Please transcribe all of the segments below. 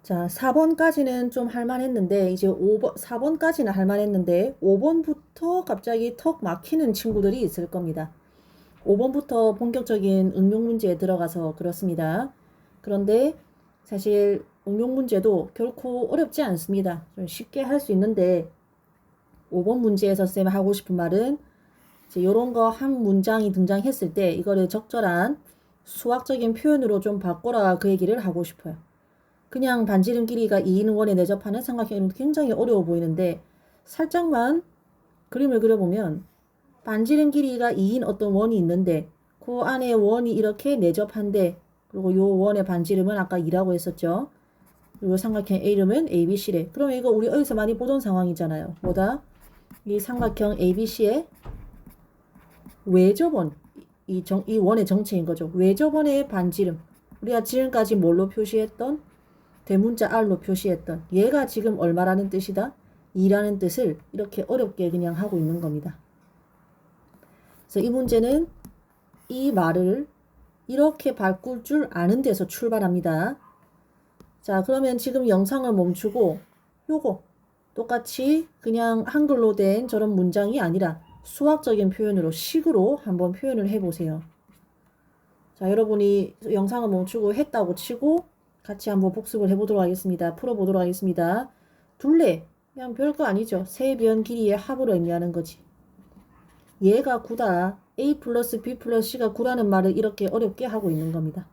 자, 4번까지는 좀 할만했는데, 이제 5번, 4번까지는 할만했는데, 5번부터 갑자기 턱 막히는 친구들이 있을 겁니다. 5번부터 본격적인 응용 문제에 들어가서 그렇습니다. 그런데 사실 응용 문제도 결코 어렵지 않습니다. 좀 쉽게 할 수 있는데, 5번 문제에서 쌤이 하고 싶은 말은, 이제 요런 거 한 문장이 등장했을 때, 이거를 적절한 수학적인 표현으로 좀 바꿔라 그 얘기를 하고 싶어요. 그냥 반지름 길이가 2인 원에 내접하는 삼각형은 굉장히 어려워 보이는데 살짝만 그림을 그려보면 반지름 길이가 2인 어떤 원이 있는데 그 안에 원이 이렇게 내접한데 그리고 요 원의 반지름은 아까 2라고 했었죠. 그리고 삼각형 A 이름은 ABC래. 그러면 이거 우리 어디서 많이 보던 상황이잖아요. 뭐다? 이 삼각형 ABC의 외접원 이 원의 정체인 거죠. 외접원의 반지름 우리가 지금까지 뭘로 표시했던 대문자 R로 표시했던 얘가 지금 얼마라는 뜻이다? 2라는 뜻을 이렇게 어렵게 그냥 하고 있는 겁니다. 그래서 이 문제는 이 말을 이렇게 바꿀 줄 아는 데서 출발합니다. 자, 그러면 지금 영상을 멈추고 요거 똑같이 그냥 한글로 된 저런 문장이 아니라 수학적인 표현으로 식으로 한번 표현을 해보세요. 자, 여러분이 영상을 멈추고 했다고 치고 같이 한번 복습을 해보도록 하겠습니다. 풀어보도록 하겠습니다. 둘레, 그냥 별거 아니죠. 세 변 길이의 합을 의미하는 거지. 얘가 9다. A 플러스 B 플러스 C가 9라는 말을 이렇게 어렵게 하고 있는 겁니다.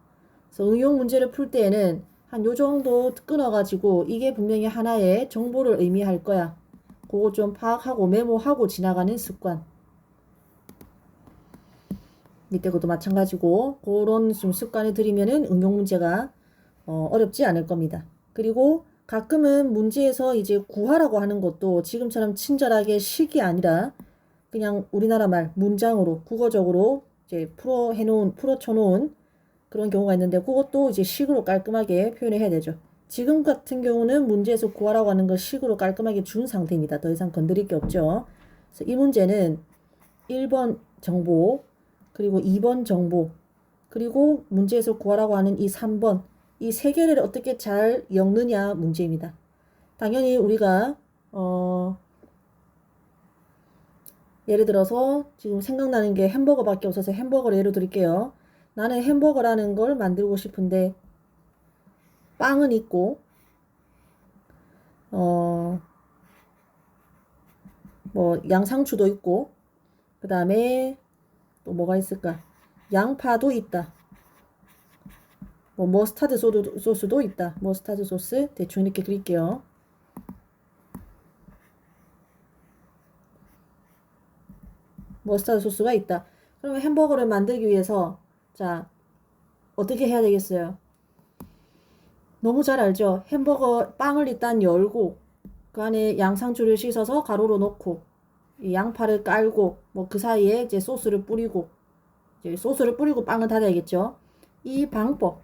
그래서 응용 문제를 풀 때에는 한 요 정도 끊어가지고 이게 분명히 하나의 정보를 의미할 거야. 그거 좀 파악하고 메모하고 지나가는 습관. 밑에 것도 마찬가지고 그런 좀 습관을 들이면은 응용 문제가 어렵지 않을 겁니다. 그리고 가끔은 문제에서 이제 구하라고 하는 것도 지금처럼 친절하게 식이 아니라 그냥 우리나라 말 문장으로 국어적으로 이제 풀어쳐놓은 그런 경우가 있는데 그것도 이제 식으로 깔끔하게 표현을 해야 되죠. 지금 같은 경우는 문제에서 구하라고 하는 걸 식으로 깔끔하게 준 상태입니다. 더 이상 건드릴 게 없죠. 그래서 이 문제는 1번 정보 그리고 2번 정보 그리고 문제에서 구하라고 하는 이 3번 이 세 개를 어떻게 잘 엮느냐 문제입니다. 당연히 우리가 예를 들어서 지금 생각나는 게 햄버거밖에 없어서 햄버거를 예로 드릴게요. 나는 햄버거라는 걸 만들고 싶은데 빵은 있고 뭐 양상추도 있고 그 다음에 또 뭐가 있을까? 양파도 있다. 뭐 머스타드 소스도 있다. 머스타드 소스 대충 이렇게 그릴게요. 머스타드 소스가 있다. 그러면 햄버거를 만들기 위해서 자 어떻게 해야 되겠어요? 너무 잘 알죠? 햄버거 빵을 일단 열고 그 안에 양상추를 씻어서 가루로 넣고 이 양파를 깔고 뭐 그 사이에 이제 소스를 뿌리고 이제 소스를 뿌리고 빵을 닫아야겠죠? 이 방법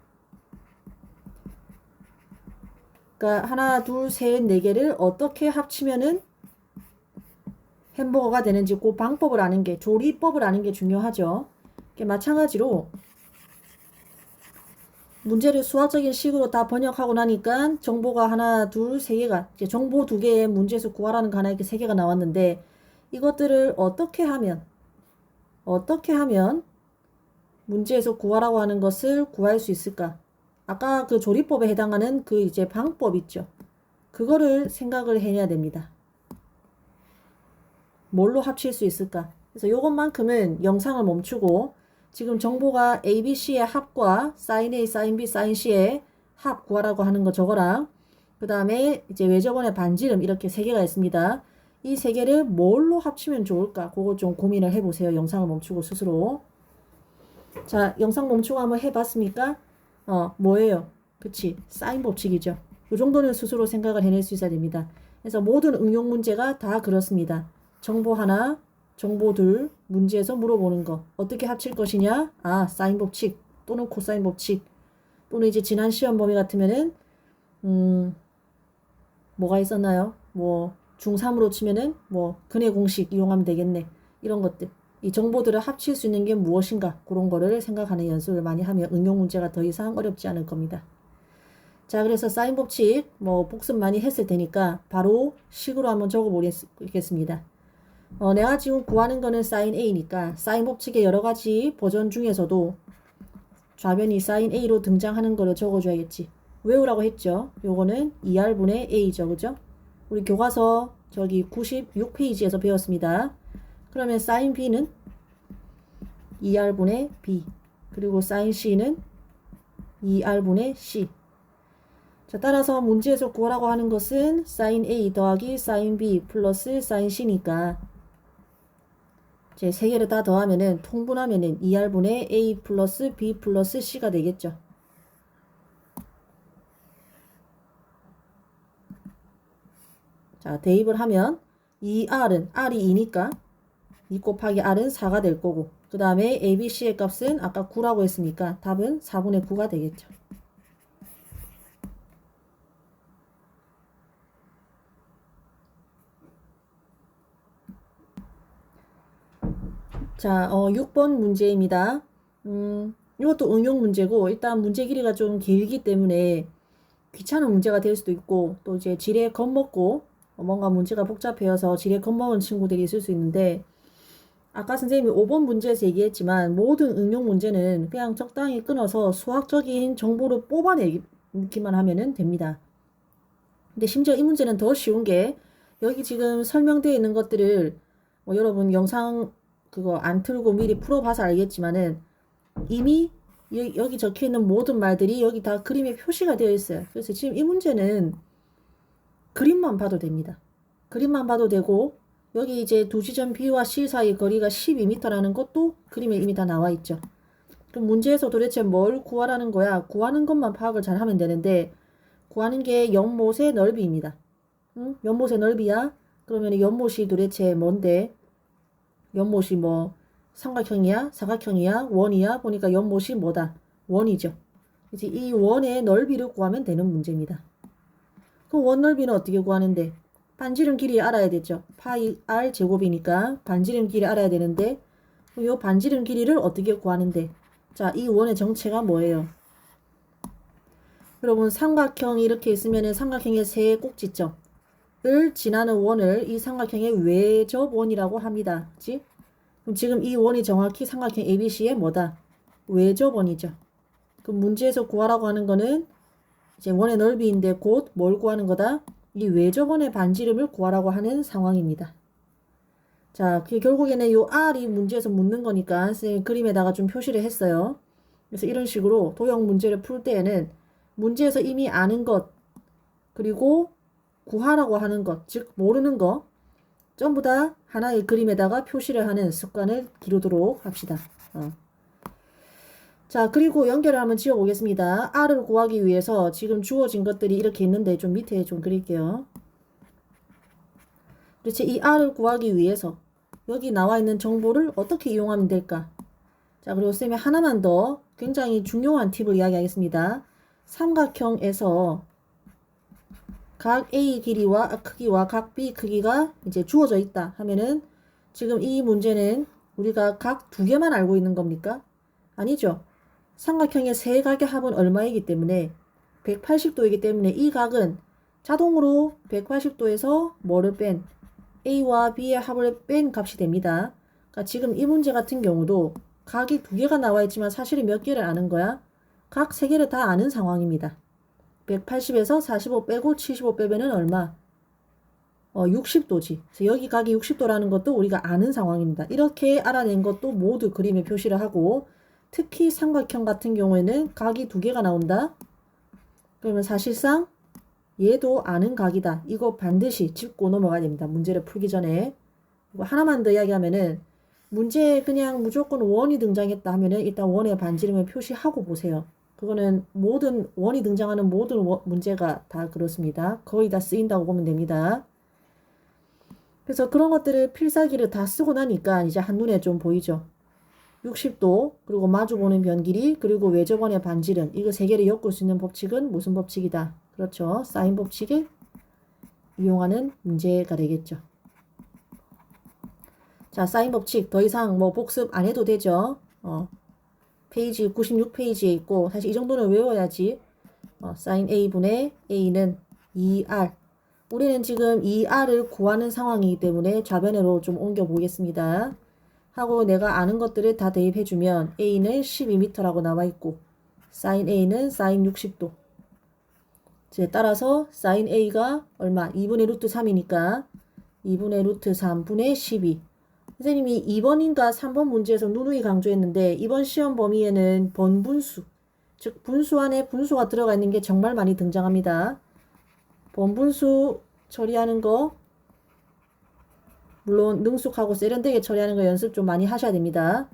그러니까 하나, 둘, 셋, 네 개를 어떻게 합치면은 햄버거가 되는지 그 방법을 아는 게 조리법을 아는 게 중요하죠. 마찬가지로 문제를 수학적인 식으로 다 번역하고 나니까 정보가 하나, 둘, 세 개가 이제 정보 두 개의 문제에서 구하라는 거 하나 이렇게 세 개가 나왔는데 이것들을 어떻게 하면 문제에서 구하라고 하는 것을 구할 수 있을까? 아까 그 조리법에 해당하는 그 이제 방법 있죠. 그거를 생각을 해내야 됩니다. 뭘로 합칠 수 있을까? 그래서 요것만큼은 영상을 멈추고 지금 정보가 ABC의 합과 sin A, sin B, sin C의 합 구하라고 하는 거 저거랑 그 다음에 이제 외접원의 반지름 이렇게 세 개가 있습니다. 이 세 개를 뭘로 합치면 좋을까? 그거 좀 고민을 해보세요. 영상을 멈추고 스스로. 자, 영상 멈추고 한번 해봤습니까? 뭐예요? 그치? 사인 법칙이죠. 이 정도는 스스로 생각을 해낼 수 있어야 됩니다. 그래서 모든 응용 문제가 다 그렇습니다. 정보 하나, 정보 둘, 문제에서 물어보는 거. 어떻게 합칠 것이냐? 사인 법칙 또는 코사인 법칙 또는 이제 지난 시험 범위 같으면은 뭐가 있었나요? 뭐 중3으로 치면은 뭐 근해 공식 이용하면 되겠네. 이런 것들. 이 정보들을 합칠 수 있는 게 무엇인가? 그런 거를 생각하는 연습을 많이 하면 응용 문제가 더 이상 어렵지 않을 겁니다. 자, 그래서 사인 법칙 뭐 복습 많이 했을 테니까 바로 식으로 한번 적어 보겠습니다. 내가 지금 구하는 거는 사인 A니까 사인 법칙의 여러 가지 버전 중에서도 좌변이 사인 A로 등장하는 거를 적어줘야겠지. 외우라고 했죠. 요거는 2R분의 A죠. 그죠? 우리 교과서 저기 96페이지에서 배웠습니다. 그러면 사인 B는 2R분의 B. 그리고 사인 C는 2R분의 C. 자, 따라서 문제에서 구하라고 하는 것은 사인 A 더하기 사인 B 플러스 사인 C니까 이제 세 개를 다 더하면은 통분하면은 2R분의 A 플러스 B 플러스 C가 되겠죠. 자, 대입을 하면 2R은 R이 2니까 2 곱하기 R은 4가 될 거고 그 다음에 A, B, C의 값은 아까 9라고 했으니까 답은 4분의 9가 되겠죠. 자, 6번 문제입니다. 이것도 응용 문제고 일단 문제 길이가 좀 길기 때문에 귀찮은 문제가 될 수도 있고 또 이제 지레 겁먹고 뭔가 문제가 복잡해서 지레 겁먹은 친구들이 있을 수 있는데 아까 선생님이 5번 문제에서 얘기했지만 모든 응용 문제는 그냥 적당히 끊어서 수학적인 정보를 뽑아내기만 하면 됩니다. 근데 심지어 이 문제는 더 쉬운 게 여기 지금 설명되어 있는 것들을 뭐 여러분 영상 그거 안 틀고 미리 풀어봐서 알겠지만은 이미 여기 적혀 있는 모든 말들이 여기 다 그림에 표시가 되어 있어요. 그래서 지금 이 문제는 그림만 봐도 됩니다. 그림만 봐도 되고 여기 이제 두 지점 B와 C 사이 거리가 12m라는 것도 그림에 이미 다 나와 있죠. 그럼 문제에서 도대체 뭘 구하라는 거야? 구하는 것만 파악을 잘 하면 되는데 구하는 게 연못의 넓이입니다. 응? 연못의 넓이야? 그러면 연못이 도대체 뭔데? 연못이 뭐 삼각형이야? 사각형이야? 원이야? 보니까 연못이 뭐다? 원이죠. 이제 이 원의 넓이를 구하면 되는 문제입니다. 그럼 원 넓이는 어떻게 구하는데? 반지름 길이 알아야 되죠. 파이 r 제곱이니까 반지름 길이 알아야 되는데 이 반지름 길이를 어떻게 구하는데? 자, 이 원의 정체가 뭐예요? 여러분 삼각형이 이렇게 있으면 삼각형의 세 꼭지점을 지나는 원을 이 삼각형의 외접원이라고 합니다. 그치? 그럼 지금 이 원이 정확히 삼각형 ABC의 뭐다? 외접원이죠. 그럼 문제에서 구하라고 하는 거는 이제 원의 넓이인데 곧 뭘 구하는 거다? 이 외접원의 반지름을 구하라고 하는 상황입니다. 자, 결국에는 요 R이 문제에서 묻는 거니까 선생님 그림에다가 좀 표시를 했어요. 그래서 이런 식으로 도형 문제를 풀 때에는 문제에서 이미 아는 것 그리고 구하라고 하는 것, 즉 모르는 것 전부 다 하나의 그림에다가 표시를 하는 습관을 기르도록 합시다. 자, 그리고 연결을 한번 지어 보겠습니다. R을 구하기 위해서 지금 주어진 것들이 이렇게 있는데 좀 밑에 좀 그릴게요. 그렇지, 이 R을 구하기 위해서 여기 나와 있는 정보를 어떻게 이용하면 될까? 자, 그리고 쌤이 하나만 더 굉장히 중요한 팁을 이야기하겠습니다. 삼각형에서 각 A 길이와 크기와 각 B 크기가 이제 주어져 있다 하면은 지금 이 문제는 우리가 각 두 개만 알고 있는 겁니까? 아니죠. 삼각형의 세 각의 합은 얼마이기 때문에 180도이기 때문에 이 각은 자동으로 180도에서 뭐를 뺀 A와 B의 합을 뺀 값이 됩니다. 그러니까 지금 이 문제 같은 경우도 각이 두 개가 나와 있지만 사실은 몇 개를 아는 거야? 각 세 개를 다 아는 상황입니다. 180에서 45 빼고 75 빼면은 얼마? 60도지. 그래서 여기 각이 60도라는 것도 우리가 아는 상황입니다. 이렇게 알아낸 것도 모두 그림에 표시를 하고 특히 삼각형 같은 경우에는 각이 두 개가 나온다. 그러면 사실상 얘도 아는 각이다. 이거 반드시 짚고 넘어가야 됩니다. 문제를 풀기 전에. 그리고 하나만 더 이야기하면은 문제에 그냥 무조건 원이 등장했다 하면은 일단 원의 반지름을 표시하고 보세요. 그거는 모든 원이 등장하는 모든 문제가 다 그렇습니다. 거의 다 쓰인다고 보면 됩니다. 그래서 그런 것들을 필살기를 다 쓰고 나니까 이제 한눈에 좀 보이죠. 60도 그리고 마주보는 변길이 그리고 외접원의 반지름 이거 세 개를 엮을 수 있는 법칙은 무슨 법칙이다? 그렇죠. 사인 법칙을 이용하는 문제가 되겠죠. 자, 사인 법칙 더 이상 뭐 복습 안 해도 되죠. 페이지 96페이지에 있고 사실 이 정도는 외워야지 sin A분의 A는 2R. 우리는 지금 2R을 구하는 상황이기 때문에 좌변으로 좀 옮겨 보겠습니다. 하고 내가 아는 것들을 다 대입해주면 A는 12m라고 나와있고 sin A는 sin 60도. 따라서 sin A가 얼마? 2분의 루트 3이니까 2분의 루트 3분의 12. 선생님이 2번인가 3번 문제에서 누누이 강조했는데 이번 시험 범위에는 번분수, 즉 분수 안에 분수가 들어가 있는 게 정말 많이 등장합니다. 번분수 처리하는 거 물론 능숙하고 세련되게 처리하는 거 연습 좀 많이 하셔야 됩니다.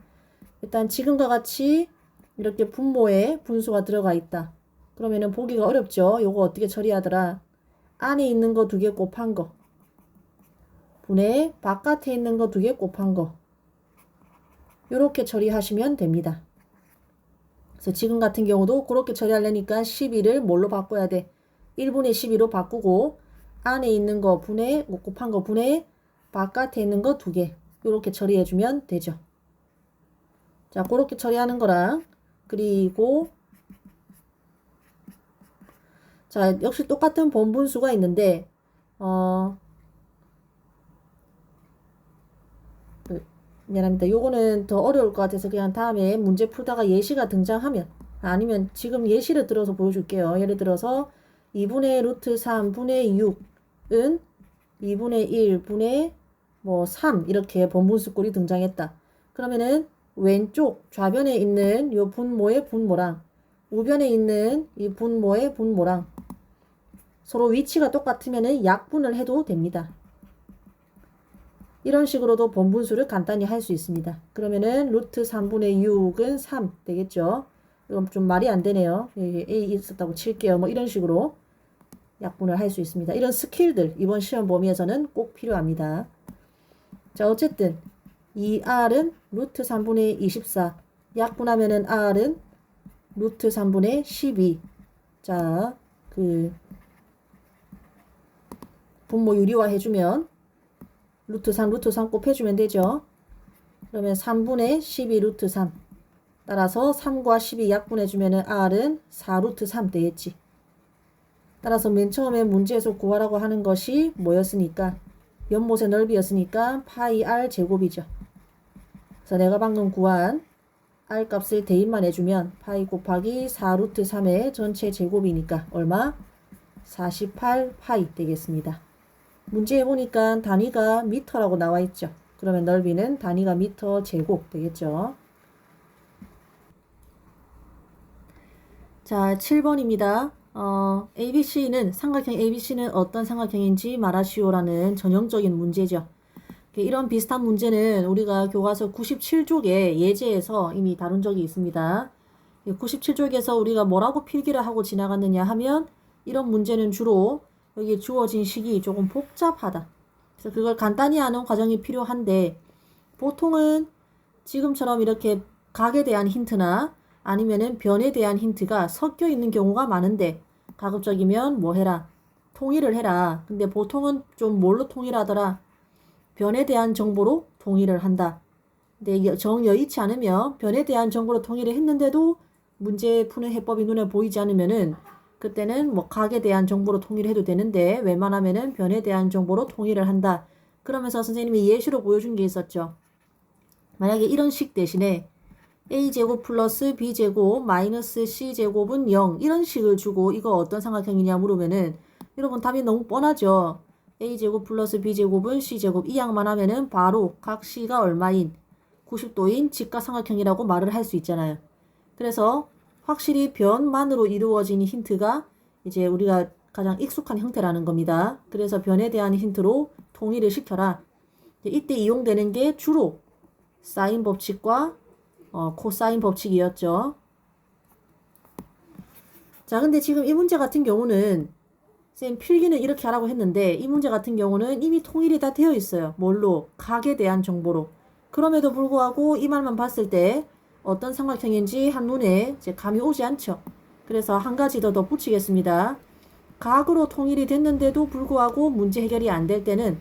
일단 지금과 같이 이렇게 분모에 분수가 들어가 있다. 그러면은 보기가 어렵죠. 요거 어떻게 처리하더라. 안에 있는 거 2개 곱한 거 분의 바깥에 있는 거 2개 곱한 거 요렇게 처리하시면 됩니다. 그래서 지금 같은 경우도 그렇게 처리하려니까 12를 뭘로 바꿔야 돼? 1분의 12로 바꾸고 안에 있는 거 분의 곱한 거 분의 바깥에 있는 거 2개 요렇게 처리해주면 되죠. 자, 그렇게 처리하는 거랑 그리고 자, 역시 똑같은 번분수가 있는데 미안합니다. 요거는 더 어려울 것 같아서 그냥 다음에 문제 풀다가 예시가 등장하면 아니면 지금 예시를 들어서 보여줄게요. 예를 들어서 2분의 루트 3분의 6은 2분의 1분의 3 이렇게 번분수 꼴이 등장했다. 그러면은 왼쪽 좌변에 있는 요 분모의 분모랑 우변에 있는 이 분모의 분모랑 서로 위치가 똑같으면은 약분을 해도 됩니다. 이런 식으로도 번분수를 간단히 할 수 있습니다. 그러면은 루트 3분의 6은 3 되겠죠. 이건 좀 말이 안 되네요. A 있었다고 칠게요. 뭐 이런 식으로 약분을 할 수 있습니다. 이런 스킬들 이번 시험 범위에서는 꼭 필요합니다. 자, 어쨌든 이 R은 루트 3분의 24 약분하면은 R은 루트 3분의 12. 자, 그 분모 유리화 해주면 루트 3 곱해주면 되죠. 그러면 3분의 12 루트 3 따라서 3과 12 약분해주면은 R은 4 루트 3 되겠지. 따라서 맨 처음에 문제에서 구하라고 하는 것이 뭐였으니까 연못의 넓이였으니까 파이 R 제곱이죠. 그래서 내가 방금 구한 R 값을 대입만 해주면 파이 곱하기 4 루트 3의 전체 제곱이니까 얼마? 48 파이 되겠습니다. 문제에 보니까 단위가 미터라고 나와 있죠. 그러면 넓이는 단위가 미터 제곱 되겠죠. 자, 7번입니다. ABC는 삼각형 ABC는 어떤 삼각형인지 말하시오라는 전형적인 문제죠. 이런 비슷한 문제는 우리가 교과서 97쪽에 예제에서 이미 다룬 적이 있습니다. 97쪽에서 우리가 뭐라고 필기를 하고 지나갔느냐 하면 이런 문제는 주로 여기 주어진 식이 조금 복잡하다. 그래서 그걸 간단히 하는 과정이 필요한데 보통은 지금처럼 이렇게 각에 대한 힌트나 아니면은 변에 대한 힌트가 섞여 있는 경우가 많은데 가급적이면 뭐 해라? 통일을 해라. 근데 보통은 좀 뭘로 통일하더라? 변에 대한 정보로 통일을 한다. 근데 정 여의치 않으면 변에 대한 정보로 통일을 했는데도 문제 푸는 해법이 눈에 보이지 않으면은 그때는 뭐 각에 대한 정보로 통일을 해도 되는데 웬만하면은 변에 대한 정보로 통일을 한다. 그러면서 선생님이 예시로 보여준 게 있었죠. 만약에 이런 식 대신에 a제곱 플러스 b제곱 마이너스 c제곱은 0 이런 식을 주고 이거 어떤 삼각형이냐 물으면은 여러분 답이 너무 뻔하죠. a제곱 플러스 b제곱은 c제곱 이 양만 하면은 바로 각 c가 얼마인 90도인 직각삼각형이라고 말을 할 수 있잖아요. 그래서 확실히 변만으로 이루어진 힌트가 이제 우리가 가장 익숙한 형태라는 겁니다. 그래서 변에 대한 힌트로 통일을 시켜라. 이때 이용되는 게 주로 사인 법칙과 코사인 법칙이었죠. 자, 근데 지금 이 문제 같은 경우는 쌤 필기는 이렇게 하라고 했는데 이 문제 같은 경우는 이미 통일이 다 되어 있어요. 뭘로? 각에 대한 정보로. 그럼에도 불구하고 이 말만 봤을 때 어떤 삼각형인지 한눈에 이제 감이 오지 않죠. 그래서 한 가지 더 붙이겠습니다. 각으로 통일이 됐는데도 불구하고 문제 해결이 안 될 때는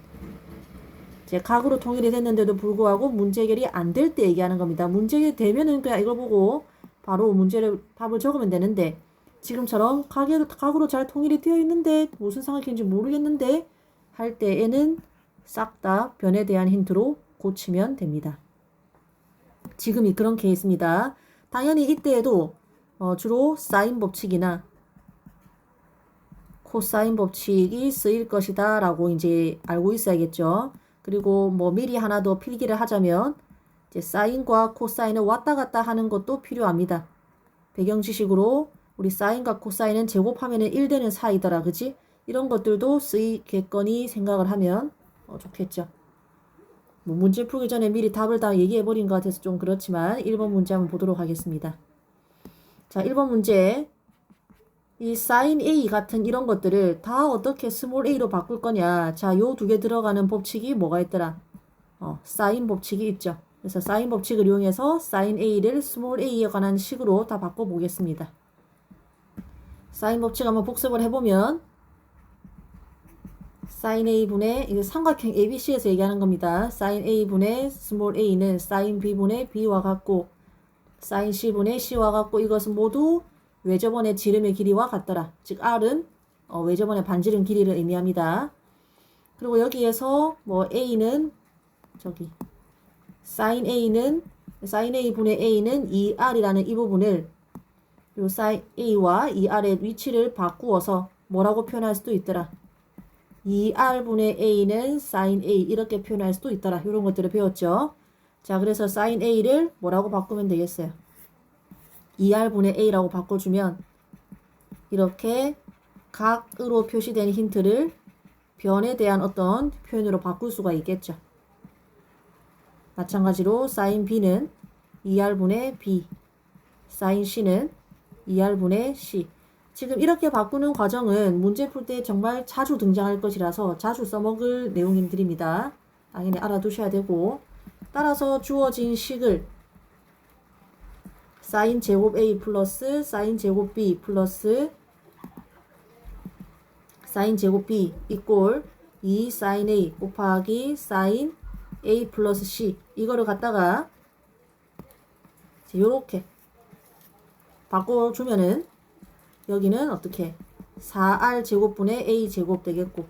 이제 각으로 통일이 됐는데도 불구하고 문제 해결이 안 될 때 얘기하는 겁니다. 문제 되면은 그냥 이걸 보고 바로 문제를 답을 적으면 되는데 지금처럼 각으로 잘 통일이 되어 있는데 무슨 삼각형인지 모르겠는데 할 때에는 싹 다 변에 대한 힌트로 고치면 됩니다. 지금이 그런 케이스입니다. 당연히 이때에도 주로 사인 법칙이나 코사인 법칙이 쓰일 것이다 라고 이제 알고 있어야겠죠. 그리고 뭐 미리 하나 더 필기를 하자면 이제 사인과 코사인을 왔다 갔다 하는 것도 필요합니다. 배경 지식으로 우리 사인과 코사인은 제곱하면은 1되는 사이더라, 그지? 이런 것들도 쓰이겠거니 생각을 하면 좋겠죠. 뭐 문제 풀기 전에 미리 답을 다 얘기해버린 것 같아서 좀 그렇지만 1번 문제 한번 보도록 하겠습니다. 자, 1번 문제. 이 sin A 같은 이런 것들을 다 어떻게 스몰 a로 바꿀 거냐. 자, 요 두 개 들어가는 법칙이 뭐가 있더라? 사인 법칙이 있죠. 그래서 사인 법칙을 이용해서 sin A를 스몰 a에 관한 식으로 다 바꿔보겠습니다. 사인 법칙 한번 복습을 해보면 sin A분의 이게 삼각형 ABC에서 얘기하는 겁니다. sin A분의 스몰 a는 sin B분의 B와 같고 sin C분의 C와 같고 이것은 모두 외접원의 지름의 길이와 같더라. 즉 R은 외접원의 반지름 길이를 의미합니다. 그리고 여기에서 뭐 A는 저기 sin A분의 A는 2R이라는 이 부분을 그리고 sin A와 2R의 위치를 바꾸어서 뭐라고 표현할 수도 있더라. 2R분의 A는 sin A 이렇게 표현할 수도 있더라. 이런 것들을 배웠죠. 자, 그래서 sin A를 뭐라고 바꾸면 되겠어요? 2R분의 A라고 바꿔주면 이렇게 각으로 표시된 힌트를 변에 대한 어떤 표현으로 바꿀 수가 있겠죠. 마찬가지로 sin B는 2R분의 B, sin C는 2R분의 C. 지금 이렇게 바꾸는 과정은 문제 풀 때 정말 자주 등장할 것이라서 자주 써먹을 내용들입니다. 당연히 알아두셔야 되고 따라서 주어진 식을 sin 제곱 A 플러스 sin 제곱 B 플러스 sin 제곱 B 이꼴 2 sin A 곱하기 sin A 플러스 C 이거를 갖다가 이렇게 바꿔주면은 여기는 어떻게 4R 제곱분의 A 제곱 되겠고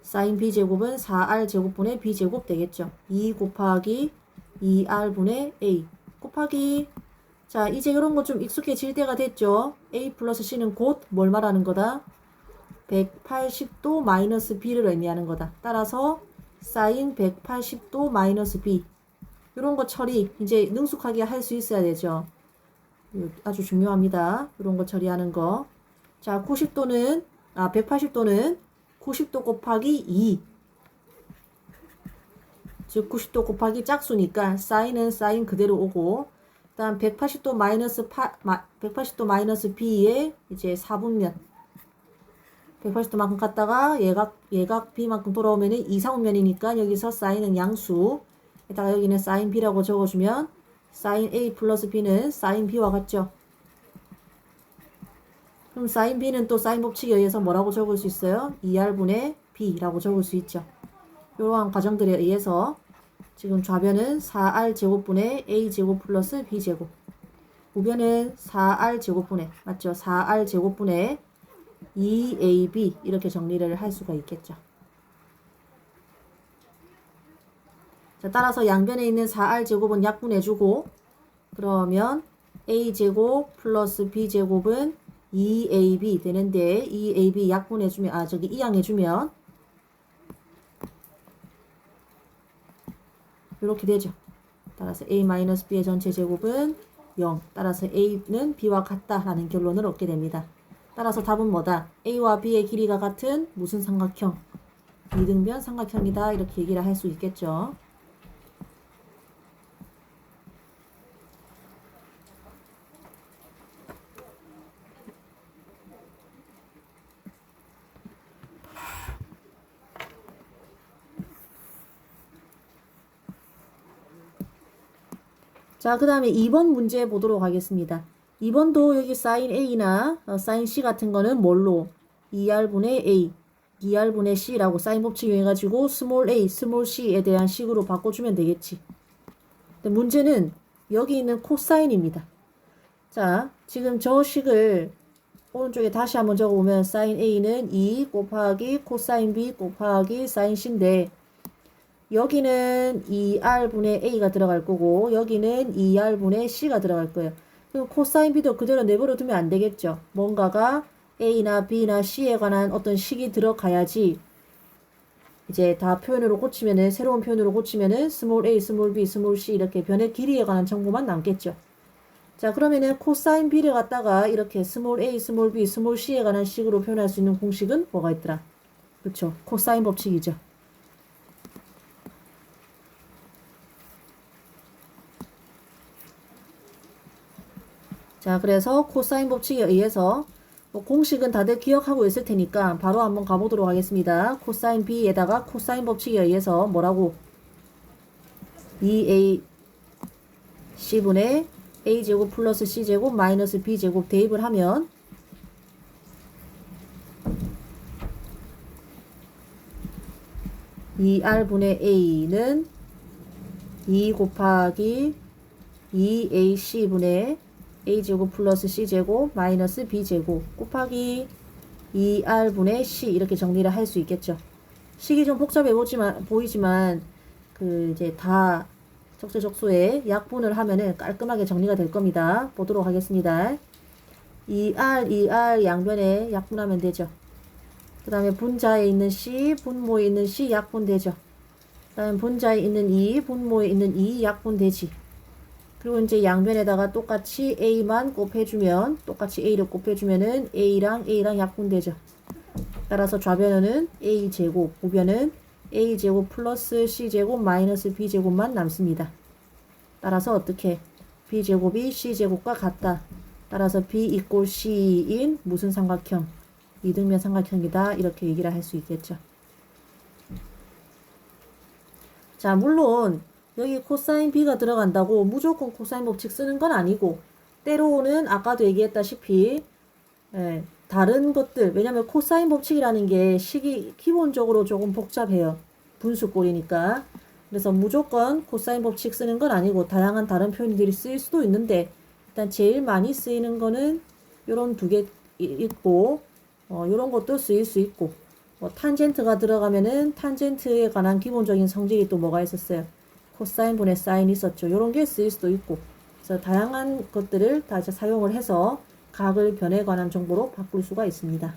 sin B 제곱은 4R 제곱분의 B 제곱 되겠죠. 2 곱하기 2R분의 A 곱하기 자, 이제 이런 거 좀 익숙해질 때가 됐죠. A 플러스 C는 곧 뭘 말하는 거다? 180도 마이너스 B를 의미하는 거다. 따라서 sin 180도 마이너스 B 이런 거 처리 이제 능숙하게 할 수 있어야 되죠. 아주 중요합니다. 이런 거 처리하는 거. 자, 180도는 90도 곱하기 2. 즉 90도 곱하기 짝수니까 사인은 사인 그대로 오고 그다음 180도 마이너스 B에 이제 4분면 180도만큼 갔다가 예각 B만큼 돌아오면은 2사분면이니까 여기서 사인은 양수 에다가 여기는 사인 B라고 적어주면 사인 A 플러스 B는 사인 B와 같죠. 그럼 사인 B는 또 사인 법칙에 의해서 뭐라고 적을 수 있어요? 2R분의 B라고 적을 수 있죠. 이러한 과정들에 의해서 지금 좌변은 4R 제곱분의 A 제곱 플러스 B 제곱 우변은 4R 제곱분의 맞죠? 4R 제곱분의 2AB 이렇게 정리를 할 수가 있겠죠. 자, 따라서 양변에 있는 4R 제곱은 약분해주고 그러면 A 제곱 플러스 B 제곱은 2AB 되는데 2AB 약분해주면 이항해주면 이렇게 되죠. 따라서 A-B의 전체 제곱은 0. 따라서 A는 B와 같다라는 결론을 얻게 됩니다. 따라서 답은 뭐다? A와 B의 길이가 같은 무슨 삼각형? 이등변 삼각형이다. 이렇게 얘기를 할 수 있겠죠. 자, 그 다음에 2번 문제 보도록 하겠습니다. 2번도 여기 sin A나 sin C 같은 거는 뭘로? 2R분의 A, 2R분의 C라고 사인 법칙 이용해가지고 스몰 a, 스몰 c에 대한 식으로 바꿔주면 되겠지. 근데 문제는 여기 있는 코사인입니다. 자, 지금 저 식을 오른쪽에 다시 한번 적어보면 사인 A는 2 곱하기 코사인 B 곱하기 사인 C인데 여기는 2R분의 A가 들어갈 거고 여기는 2R분의 C가 들어갈 거예요. 그럼 코사인 B도 그대로 내버려 두면 안 되겠죠. 뭔가가 A나 B나 C에 관한 어떤 식이 들어가야지 이제 다 표현으로 고치면은 새로운 표현으로 고치면은 스몰 a, 스몰 b, 스몰 c 이렇게 변의 길이에 관한 정보만 남겠죠. 자 그러면은 코사인 b를 갖다가 이렇게 스몰 a, 스몰 b, 스몰 c에 관한 식으로 표현할 수 있는 공식은 뭐가 있더라? 그렇죠. 코사인 법칙이죠. 자 그래서 코사인 법칙에 의해서 뭐 공식은 다들 기억하고 있을 테니까 바로 한번 가보도록 하겠습니다. 코사인 b에다가 코사인 법칙에 의해서 뭐라고? 2a c분의 a제곱 플러스 c제곱 마이너스 b제곱 대입을 하면 2r분의 a는 2 곱하기 2ac분의 a제곱 플러스 c제곱 마이너스 b제곱 곱하기 2r분의 c 이렇게 정리를 할 수 있겠죠. 식이 좀 복잡해 보이지만 그 이제 다 적재적소에 약분을 하면은 깔끔하게 정리가 될 겁니다. 보도록 하겠습니다. 2r 양변에 약분하면 되죠. 그 다음에 분자에 있는 c, 분모에 있는 c 약분되죠. 그 다음에 분자에 있는 2, 분모에 있는 2 약분되지. 그리고 이제 양변에다가 똑같이 a만 곱해주면 똑같이 a를 곱해주면은 a랑 약분되죠. 따라서 좌변은 a제곱, 우변은 a제곱 플러스 c제곱 마이너스 b제곱만 남습니다. 따라서 어떻게? b제곱이 c제곱과 같다. 따라서 b 이꼴 c인 무슨 삼각형? 이등변 삼각형이다. 이렇게 얘기를 할 수 있겠죠. 자 물론 여기 코사인 b가 들어간다고 무조건 코사인 법칙 쓰는 건 아니고 때로는 아까도 얘기했다시피 다른 것들 왜냐면 코사인 법칙이라는 게 식이 기본적으로 조금 복잡해요. 분수꼴이니까. 그래서 무조건 코사인 법칙 쓰는 건 아니고 다양한 다른 표현들이 쓰일 수도 있는데 일단 제일 많이 쓰이는 거는 요런 두 개 있고 요런 것도 쓰일 수 있고 탄젠트가 들어가면은 탄젠트에 관한 기본적인 성질이 또 뭐가 있었어요? 코사인 분의 사인이 있었죠. 요런 게 쓰일 수도 있고 그래서 다양한 것들을 다 이제 사용을 해서 각을 변에 관한 정보로 바꿀 수가 있습니다.